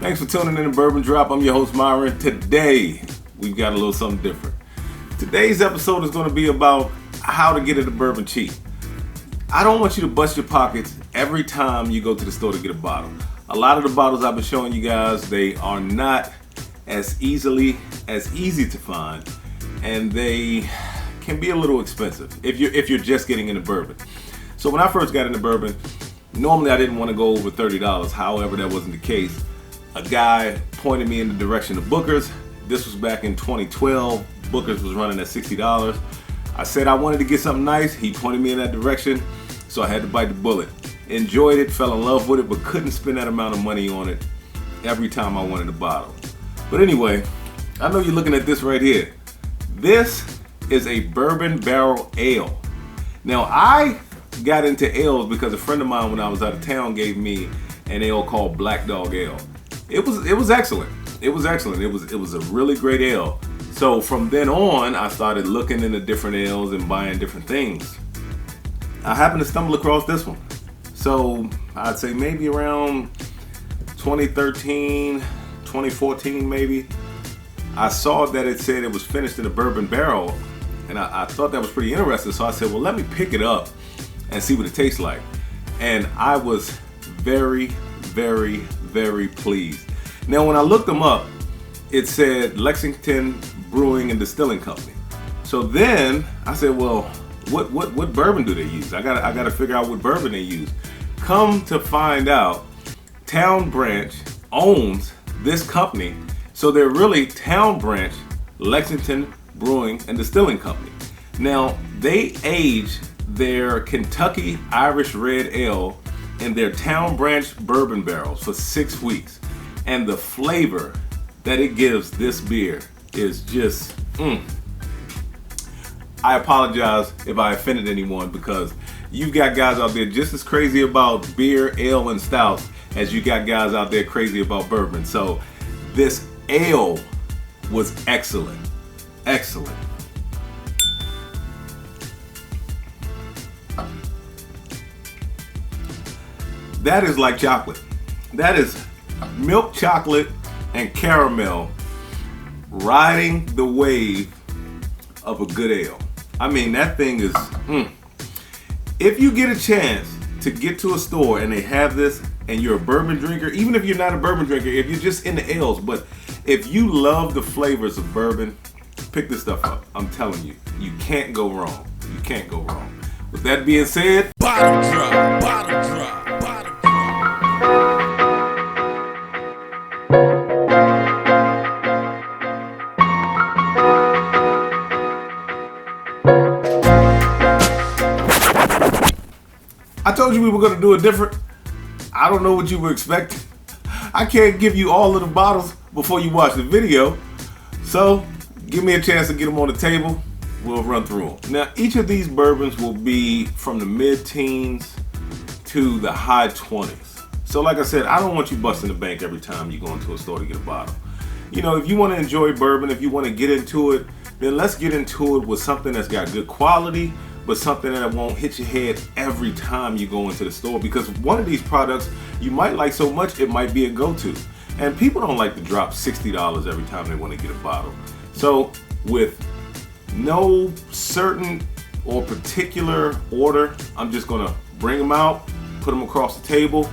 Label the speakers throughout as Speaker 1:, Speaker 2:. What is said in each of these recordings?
Speaker 1: Thanks for tuning in to Bourbon Drop. I'm your host, Myron. Today, we've got a little something different. Today's episode is going to be about how to get into bourbon cheap. I don't want you to bust your pockets every time you go to the store to get a bottle. A lot of the bottles I've been showing you guys, they are not as easy to find, and they can be a little expensive if you're just getting into bourbon. So when I first got into bourbon, normally I didn't want to go over $30. However, that wasn't the case. A guy pointed me in the direction of Booker's. This was back in 2012. Booker's was running at $60. I said I wanted to get something nice. He pointed me in that direction, so I had to bite the bullet. Enjoyed it, fell in love with it, but couldn't spend that amount of money on it every time I wanted a bottle. But anyway, I know you're looking at this right here. This is a bourbon barrel ale. Now, I got into ales because a friend of mine when I was out of town gave me an ale called Black Dog Ale. It was excellent. It was excellent. It was a really great ale. So from then on, I started looking into different ales and buying different things. I happened to stumble across this one. So I'd say maybe around 2013, 2014 maybe. I saw that it said it was finished in a bourbon barrel, and I thought that was pretty interesting. So I said, well, let me pick it up and see what it tastes like. And I was very, very, very pleased. Now, when I looked them up, it said Lexington Brewing and Distilling Company. So then I said, well, what bourbon do they use? I gotta figure out what bourbon they use. Come to find out, Town Branch owns this company. So they're really Town Branch Lexington Brewing and Distilling Company. Now, they age their Kentucky Irish Red Ale in their Town Branch bourbon barrels for 6 weeks. And the flavor that it gives this beer is just, I apologize if I offended anyone, because you've got guys out there just as crazy about beer, ale, and stouts as you got guys out there crazy about bourbon. So this ale was excellent. Excellent. That is like chocolate. That is milk chocolate and caramel riding the wave of a good ale. I mean, that thing is, If you get a chance to get to a store and they have this and you're a bourbon drinker, even if you're not a bourbon drinker, if you're just into ales, but if you love the flavors of bourbon, pick this stuff up. I'm telling you, you can't go wrong. You can't go wrong. With that being said, bottle drop, bottle drop, bottle drop. I told you we were going to do it different. I don't know what you were expecting. I can't give you all of the bottles before you watch the video. So give me a chance to get them on the table. We'll run through them. Now, each of these bourbons will be from the mid-teens to the high 20s. So like I said, I don't want you busting the bank every time you go into a store to get a bottle. You know, if you want to enjoy bourbon, if you want to get into it, then let's get into it with something that's got good quality, but something that won't hit your head every time you go into the store, because one of these products you might like so much it might be a go-to. And people don't like to drop $60 every time they want to get a bottle. So with no certain or particular order, I'm just gonna bring them out, put them across the table.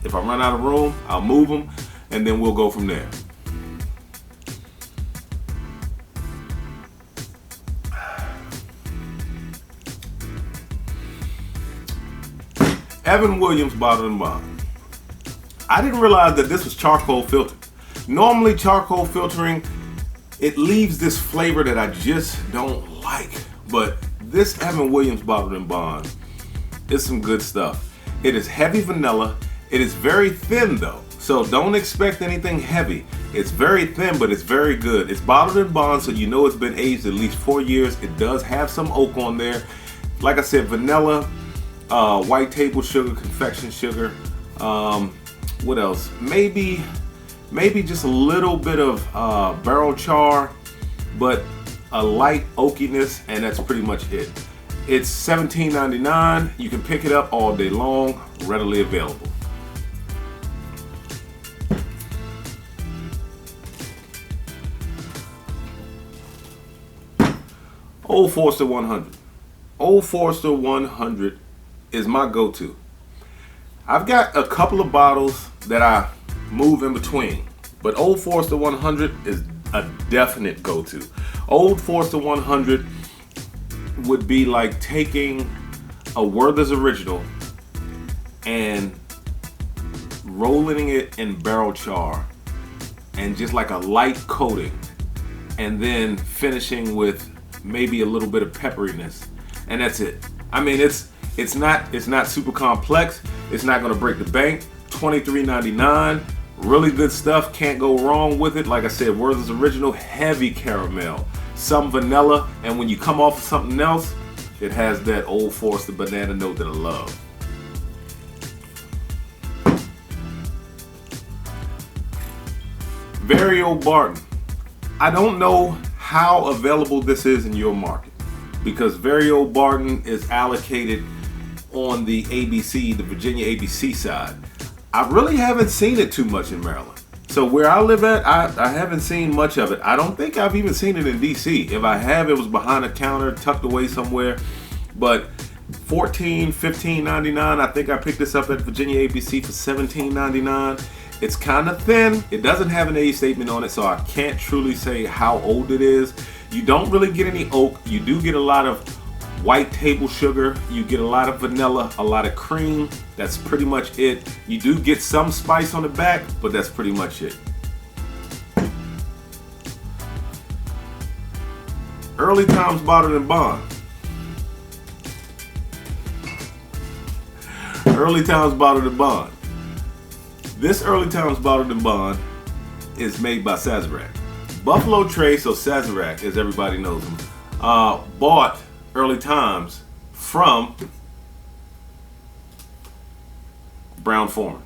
Speaker 1: If I run out of room, I'll move them, and then we'll go from there. Evan Williams Bottled and Bond. I didn't realize that this was charcoal filtered. Normally charcoal filtering, it leaves this flavor that I just don't like. But this Evan Williams Bottled and Bond is some good stuff. It is heavy vanilla. It is very thin though, so don't expect anything heavy. It's very thin, but it's very good. It's bottled and bond, so you know it's been aged at least 4 years. It does have some oak on there. Like I said, vanilla, white table sugar, confection sugar. What else? Maybe just a little bit of barrel char, but a light oakiness, and that's pretty much it. It's $17.99. You can pick it up all day long, readily available. Old Forester 100. Old Forester 100 is my go-to. I've got a couple of bottles that I move in between, but Old Forester 100 is a definite go-to. Old Forester 100 would be like taking a Werther's Original and rolling it in barrel char and just like a light coating, and then finishing with maybe a little bit of pepperiness, and that's it. I mean, it's not super complex. It's not gonna break the bank. $23.99, really good stuff. Can't go wrong with it. Like I said, Werther's Original, heavy caramel, some vanilla, and when you come off of something else, it has that Old Forester banana note that I love. Very Old Barton. I don't know how available this is in your market, because Very Old Barton is allocated on the ABC, the Virginia ABC side. I really haven't seen it too much in Maryland. So where I live at, I haven't seen much of it. I don't think I've even seen it in DC. If I have, it was behind a counter, tucked away somewhere. But $14, $15.99. I think I picked this up at Virginia ABC for $17.99. It's kind of thin. It doesn't have an age statement on it, so I can't truly say how old it is. You don't really get any oak. You do get a lot of white table sugar. You get a lot of vanilla, a lot of cream. That's pretty much it. You do get some spice on the back, but that's pretty much it. Early Times Bottled and Bond. Early Times Bottled and Bond. This Early Times Bottled and Bond is made by CyberLink. Buffalo Trace, or CyberLink, as everybody knows him, bought Early Times from Brown-Forman.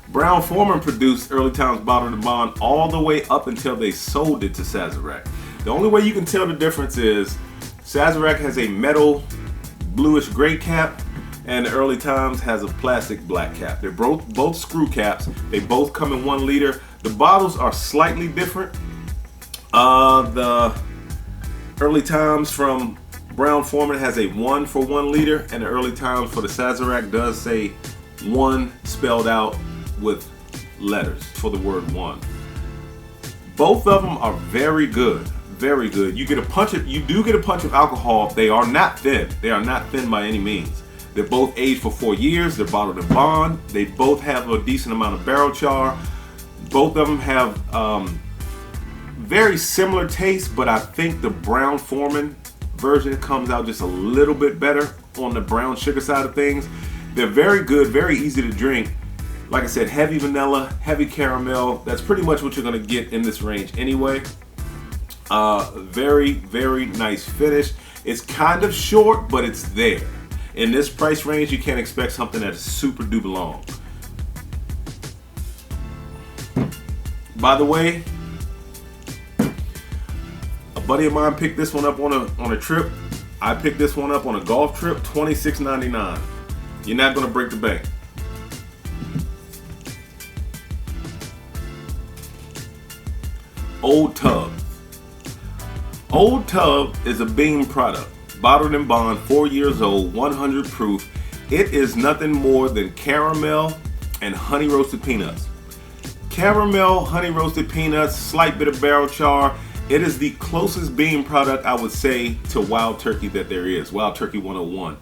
Speaker 1: Brown-Forman produced Early Times Bottled and Bond all the way up until they sold it to CyberLink. The only way you can tell the difference is CyberLink has a metal bluish gray cap, and the Early Times has a plastic black cap. They're both screw caps. They both come in 1 liter. The bottles are slightly different. The Early Times from Brown-Forman has a 1 for 1 liter, and the Early Times for the CyberLink does say 1 spelled out with letters for the word 1. Both of them are very good. Very good. You do get a punch of alcohol. They are not thin. They are not thin by any means. They're both aged for 4 years. They're bottled in bond. They both have a decent amount of barrel char. Both of them have very similar taste, but I think the Brown-Forman version comes out just a little bit better on the brown sugar side of things. They're very good, very easy to drink. Like I said, heavy vanilla, heavy caramel. That's pretty much what you're gonna get in this range anyway. Very, very nice finish. It's kind of short, but it's there. In this price range, you can't expect something that's super duper long. By the way, a buddy of mine picked this one up on a trip. I picked this one up on a golf trip, $26.99. You're not gonna break the bank. Old Tub. Old Tub is a Beam product. Bottled in bond, 4 years old, 100 proof. It is nothing more than caramel and honey roasted peanuts. Caramel, honey roasted peanuts, slight bit of barrel char. It is the closest Beam product, I would say, to Wild Turkey that there is. Wild Turkey 101.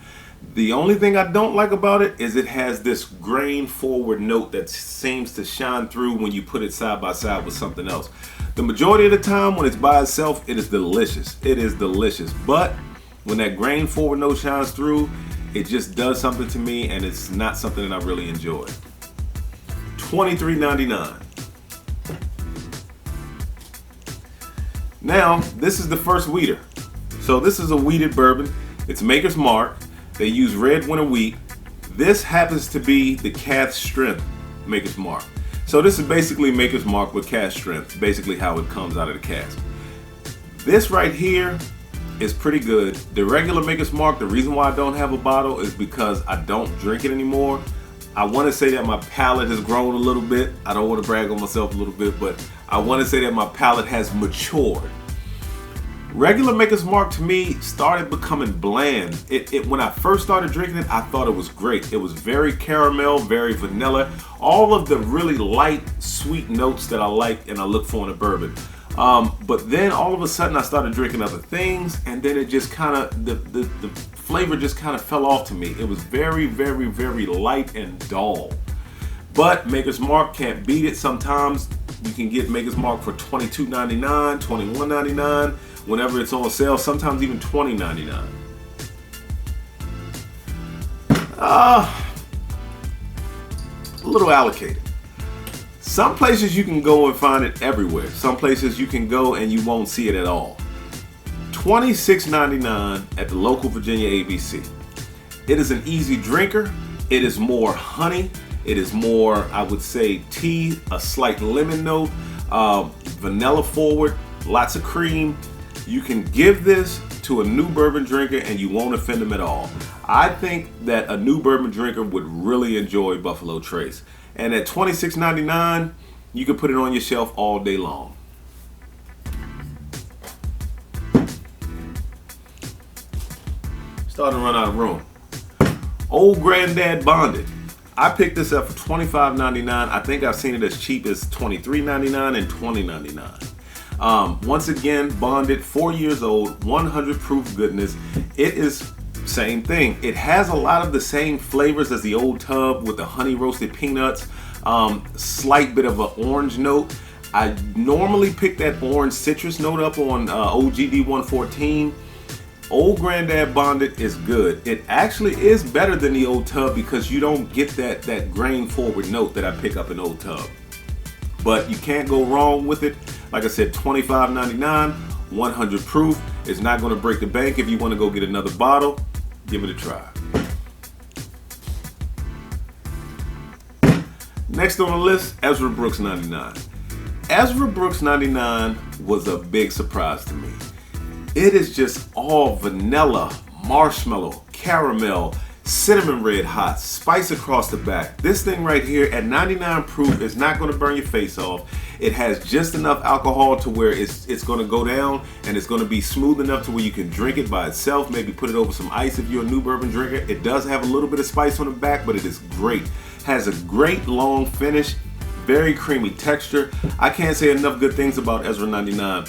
Speaker 1: The only thing I don't like about it is it has this grain forward note that seems to shine through when you put it side by side with something else. The majority of the time when it's by itself, it is delicious. It is delicious. But when that grain forward note shines through, it just does something to me, and it's not something that I really enjoy. $23.99. Now, this is the first wheater. So this is a wheated bourbon. It's Maker's Mark. They use red winter wheat. This happens to be the cask strength Maker's Mark. So this is basically Maker's Mark with cask strength, basically how it comes out of the cask. This right here is pretty good. The regular Maker's Mark, the reason why I don't have a bottle is because I don't drink it anymore. I want to say that my palate has grown a little bit. I don't want to brag on myself a little bit, but I want to say that my palate has matured. Regular Maker's Mark to me started becoming bland. When I first started drinking it, I thought it was great. It was very caramel, very vanilla, all of the really light, sweet notes that I like and I look for in a bourbon. But then all of a sudden I started drinking other things, and then it just kind of, the flavor just kind of fell off to me. It was very, very, very light and dull. But Maker's Mark can't beat it. Sometimes you can get Maker's Mark for $22.99, $21.99, whenever it's on sale, sometimes even $20.99. A little allocated. Some places you can go and find it everywhere. Some places you can go and you won't see it at all. $26.99 at the local Virginia ABC. It is an easy drinker. It is more honey. It is more, I would say, tea, a slight lemon note, vanilla forward, lots of cream. You can give this to a new bourbon drinker and you won't offend them at all. I think that a new bourbon drinker would really enjoy Buffalo Trace. And at $26.99, you can put it on your shelf all day long. Starting to run out of room. Old Granddad Bonded. I picked this up for $25.99. I think I've seen it as cheap as $23.99 and $20.99. Once again, bonded, 4 years old, 100 proof goodness. It is same thing. It has a lot of the same flavors as the old tub with the honey roasted peanuts, slight bit of an orange note. I normally pick that orange citrus note up on OGD 114. Old Granddad Bonded is good. It actually is better than the old tub because you don't get that grain forward note that I pick up in old tub. But you can't go wrong with it. Like I said, $25.99, 100 proof. It's not going to break the bank. If you want to go get another bottle, give it a try. Next on the list, Ezra Brooks 99. Ezra Brooks 99 was a big surprise to me. It is just all vanilla, marshmallow, caramel, cinnamon red hot, spice across the back. This thing right here at 99 proof is not going to burn your face off. It has just enough alcohol to where it's going to go down and it's going to be smooth enough to where you can drink it by itself. Maybe put it over some ice if you're a new bourbon drinker. It does have a little bit of spice on the back, but it is great. Has a great long finish, very creamy texture. I can't say enough good things about Ezra 99.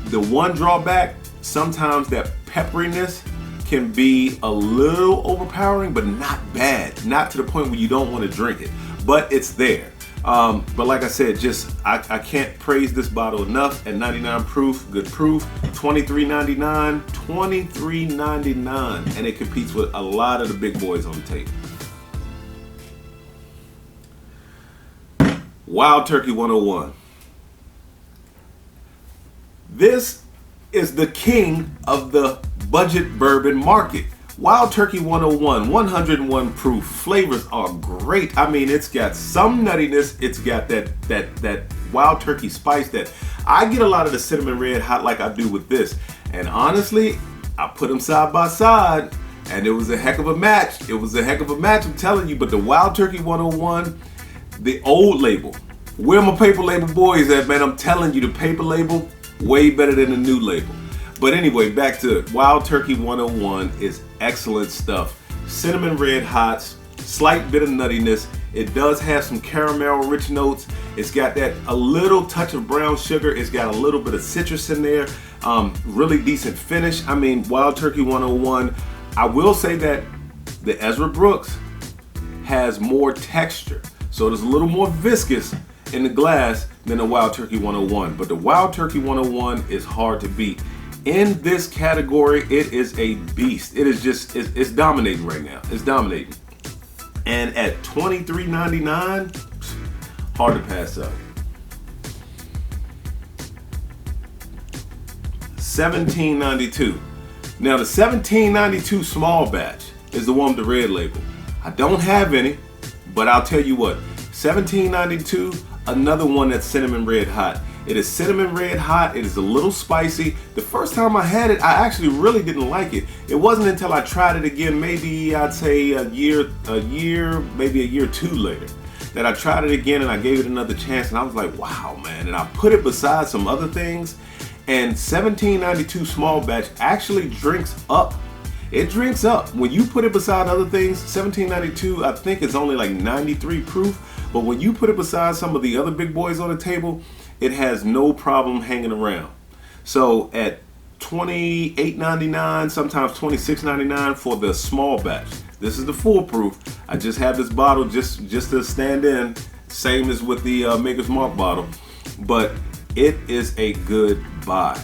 Speaker 1: The one drawback, sometimes that pepperiness can be a little overpowering, but not bad. Not to the point where you don't want to drink it, but it's there. But like I said, I can't praise this bottle enough. At 99 proof, good proof, $23.99, $23.99, and it competes with a lot of the big boys on the table. Wild Turkey 101. This is the king of the budget bourbon market. Wild Turkey 101, 101 proof. Flavors are great. I mean, it's got some nuttiness. It's got that wild turkey spice that I get a lot of the cinnamon red hot like I do with this. And honestly, I put them side by side and it was a heck of a match. It was a heck of a match, I'm telling you. But the Wild Turkey 101, the old label. Where my paper label boys at, man? I'm telling you, the paper label, way better than the new label. But anyway, back to it. Wild Turkey 101 is excellent stuff. Cinnamon red hots, slight bit of nuttiness. It does have some caramel rich notes. It's got a little touch of brown sugar. It's got a little bit of citrus in there. Really decent finish. I mean, Wild Turkey 101. I will say that the Ezra Brooks has more texture. So it's a little more viscous in the glass than the Wild Turkey 101. But the Wild Turkey 101 is hard to beat. In this category, it is a beast. It is just, it's dominating right now. It's dominating. And at $23.99, hard to pass up. $17.92. Now the $17.92 small batch is the one with the red label. I don't have any, but I'll tell you what, $17.92, another one that's cinnamon red hot. It is cinnamon red hot. It is a little spicy. The first time I had it, I actually really didn't like it. It wasn't until I tried it again, maybe I'd say maybe a year or two later, that I tried it again and I gave it another chance and I was like, wow, man. And I put it beside some other things And 1792 small batch actually drinks up. It drinks up. When you put it beside other things, 1792 I think is only like 93 proof, but when you put it beside some of the other big boys on the table, it has no problem hanging around. So at $28.99, sometimes $26.99 for the small batch. This is the full proof. I just have this bottle just to stand in, same as with the Maker's Mark bottle, but it is a good buy.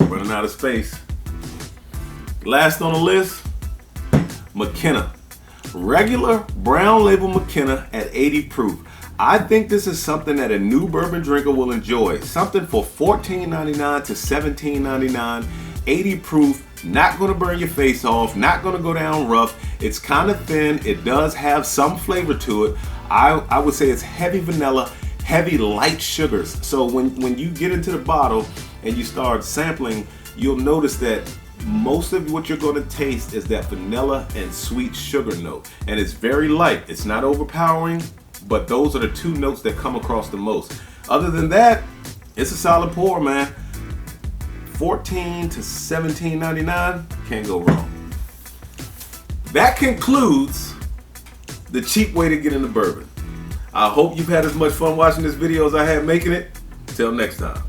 Speaker 1: Running out of space. Last on the list, McKenna. Regular brown label McKenna at 80 proof. I think this is something that a new bourbon drinker will enjoy. Something for $14.99 to $17.99, 80 proof, not gonna burn your face off, not gonna go down rough. It's kind of thin, it does have some flavor to it. I would say it's heavy vanilla, heavy light sugars. So when you get into the bottle and you start sampling, you'll notice that most of what you're gonna taste is that vanilla and sweet sugar note. And it's very light, it's not overpowering, but those are the two notes that come across the most. Other than that, it's a solid pour, man. $14 to $17.99, can't go wrong. That concludes the cheap way to get into bourbon. I hope you've had as much fun watching this video as I had making it. Till next time.